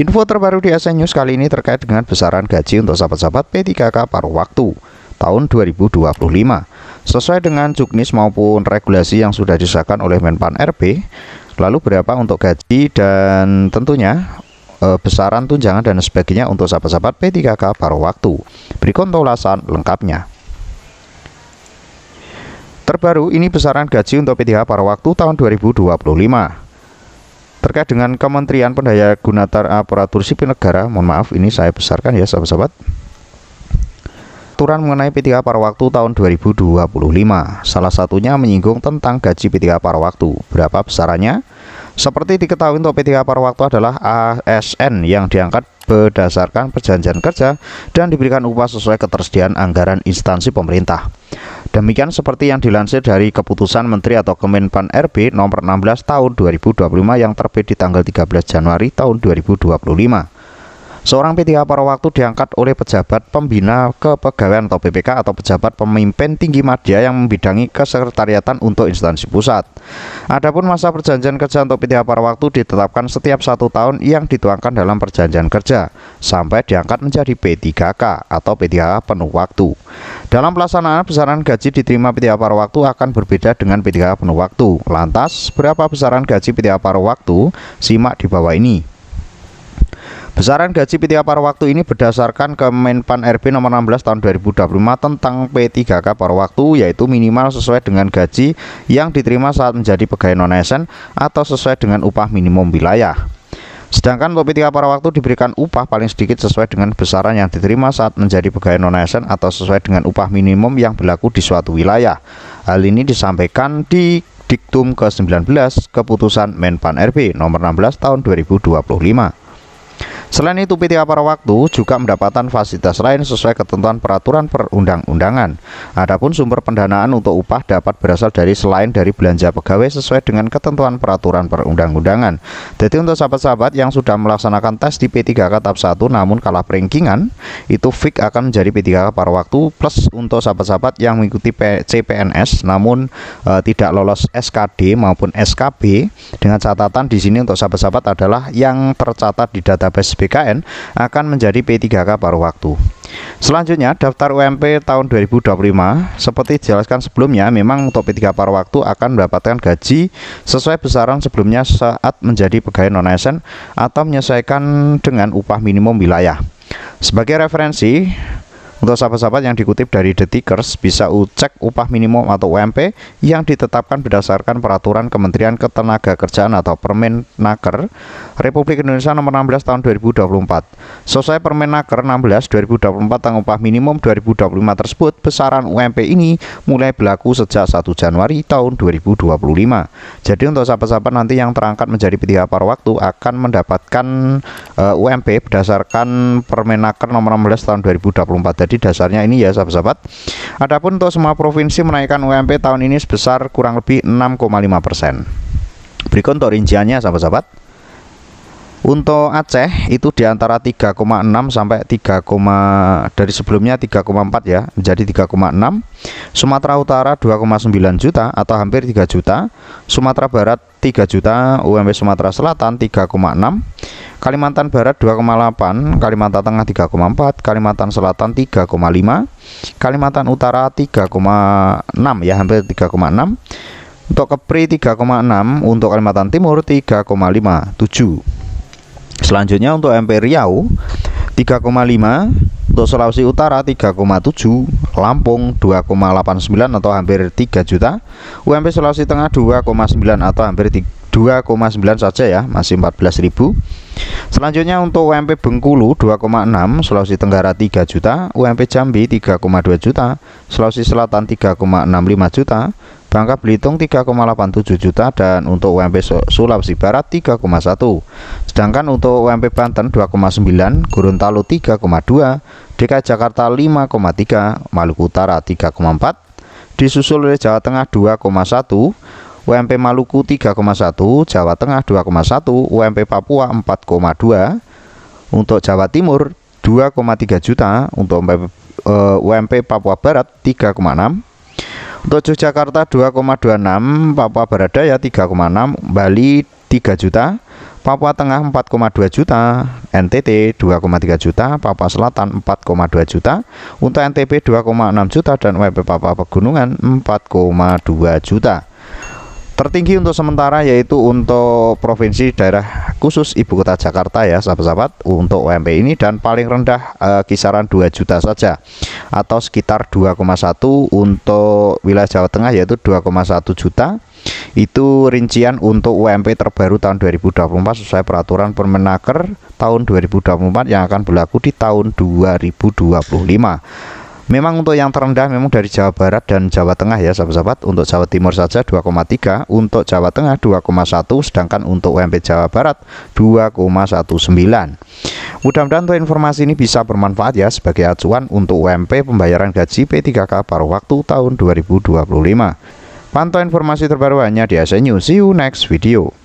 Info terbaru di SN News kali ini terkait dengan besaran gaji untuk sahabat-sahabat P3K paruh waktu tahun 2025. Sesuai dengan juknis maupun regulasi yang sudah disahkan oleh Menpan RB, lalu berapa untuk gaji dan tentunya besaran tunjangan dan sebagainya untuk sahabat-sahabat P3K paruh waktu. Berikut ulasan lengkapnya. Terbaru ini besaran gaji untuk P3K paruh waktu tahun 2025. Terkait dengan Kementerian Pendayagunaan Aparatur Sipil Negara, mohon maaf ini saya besarkan ya sahabat-sahabat. Aturan mengenai P3K paruh waktu tahun 2025. Salah satunya menyinggung tentang gaji P3K paruh waktu. Berapa besarannya? Seperti diketahui untuk P3K paruh waktu adalah ASN yang diangkat berdasarkan perjanjian kerja dan diberikan upah sesuai ketersediaan anggaran instansi pemerintah. Demikian seperti yang dilansir dari Keputusan Menteri atau Kemenpan RB nomor 16 tahun 2025 yang terbit di tanggal 13 Januari tahun 2025. Seorang P3K paruh waktu diangkat oleh pejabat pembina kepegawaian atau PPK atau pejabat pemimpin tinggi media yang membidangi kesekretariatan untuk instansi pusat. Adapun masa perjanjian kerja untuk P3K paruh waktu ditetapkan setiap 1 tahun yang dituangkan dalam perjanjian kerja sampai diangkat menjadi P3K atau P3K penuh waktu. Dalam pelaksanaan besaran gaji diterima P3K paruh waktu akan berbeda dengan P3K penuh waktu. Lantas, berapa besaran gaji P3K paruh waktu? Simak di bawah ini. Besaran gaji P3K paruh waktu ini berdasarkan Kemenpan RB nomor 16 tahun 2025 tentang P3K paruh waktu, yaitu minimal sesuai dengan gaji yang diterima saat menjadi pegawai non-ASN atau sesuai dengan upah minimum wilayah. Sedangkan untuk P3K paruh waktu diberikan upah paling sedikit sesuai dengan besaran yang diterima saat menjadi pegawai non-ASN atau sesuai dengan upah minimum yang berlaku di suatu wilayah. Hal ini disampaikan di Diktum ke-19 Keputusan Menpan RB nomor 16 tahun 2025. Selain itu, P3K paruh waktu juga mendapatkan fasilitas lain sesuai ketentuan peraturan perundang-undangan. Adapun sumber pendanaan untuk upah dapat berasal dari selain dari belanja pegawai sesuai dengan ketentuan peraturan perundang-undangan. Jadi untuk sahabat-sahabat yang sudah melaksanakan tes di P3K tahap 1 namun kalah rankingan, itu fix akan menjadi P3K paruh waktu. Plus untuk sahabat-sahabat yang mengikuti CPNS namun tidak lolos SKD maupun SKB, dengan catatan di sini untuk sahabat-sahabat adalah yang tercatat di database BKN akan menjadi P3K paruh waktu. Selanjutnya, daftar UMP tahun 2025 seperti dijelaskan sebelumnya, memang untuk P3K paruh waktu akan mendapatkan gaji sesuai besaran sebelumnya saat menjadi pegawai non-ASN atau menyesuaikan dengan upah minimum wilayah. Sebagai referensi, untuk sahabat-sahabat yang dikutip dari Detikers, bisa cek upah minimum atau UMP yang ditetapkan berdasarkan peraturan Kementerian Ketenagakerjaan atau Permenaker Republik Indonesia nomor 16 tahun 2024. Sesuai Permenaker 16 2024 tentang upah minimum 2025 tersebut, besaran UMP ini mulai berlaku sejak 1 Januari tahun 2025. Jadi untuk sahabat-sahabat nanti yang terangkat menjadi P3K paruh waktu akan mendapatkan UMP berdasarkan Permenaker nomor 16 tahun 2024. Jadi dasarnya ini ya sahabat-sahabat. Adapun untuk semua provinsi menaikkan UMP tahun ini sebesar kurang lebih 6,5%. Berikut untuk rinciannya sahabat-sahabat. Untuk Aceh itu di antara 3,6 sampai 3, dari sebelumnya 3,4 ya menjadi 3,6. Sumatera Utara 2,9 juta atau hampir 3 juta. Sumatera Barat 3 juta, UMP Sumatera Selatan 3,6. Kalimantan Barat 2,8, Kalimantan Tengah 3,4, Kalimantan Selatan 3,5, Kalimantan Utara 3,6 ya hampir 3,6. Untuk Kepri 3,6, untuk Kalimantan Timur 3,57. Selanjutnya untuk MP Riau 3,5, untuk Sulawesi Utara 3,7, Lampung 2,89 atau hampir 3 juta, UMP Sulawesi Tengah 2,9 atau hampir 2,9 saja ya, masih 14.000. Selanjutnya untuk UMP Bengkulu 2,6, Sulawesi Tenggara 3 juta, UMP Jambi 3,2 juta, Sulawesi Selatan 3,65 juta, Bangka Belitung 3,87 juta, dan untuk UMP Sulawesi Barat 3,1. Sedangkan untuk UMP Banten 2,9, Gorontalo 3,2, DKI Jakarta 5,3, Maluku Utara 3,4, disusul oleh Jawa Tengah 2,1, UMP Maluku 3,1, Jawa Tengah 2,1, UMP Papua 4,2, untuk Jawa Timur 2,3 juta, untuk UMP Papua Barat 3,6, untuk Yogyakarta 2,26, Papua Barat Daya 3,6, Bali 3 juta, Papua Tengah 4,2 juta, NTT 2,3 juta, Papua Selatan 4,2 juta, untuk NTB 2,6 juta, dan UMP Papua Pegunungan 4,2 juta. Tertinggi untuk sementara yaitu untuk provinsi daerah khusus ibu kota Jakarta ya sahabat-sahabat untuk UMP ini, dan paling rendah kisaran 2 juta saja atau sekitar 2,1 untuk wilayah Jawa Tengah yaitu 2,1 juta. Itu rincian untuk UMP terbaru tahun 2024 sesuai peraturan Permenaker tahun 2024 yang akan berlaku di tahun 2025. Memang untuk yang terendah memang dari Jawa Barat dan Jawa Tengah ya sahabat-sahabat. Untuk Jawa Timur saja 2,3, untuk Jawa Tengah 2,1, sedangkan untuk UMP Jawa Barat 2,19. Mudah-mudahan untuk informasi ini bisa bermanfaat ya sebagai acuan untuk UMP pembayaran gaji P3K paruh waktu tahun 2025. Pantau informasi terbaru hanya di ASN News. See you next video.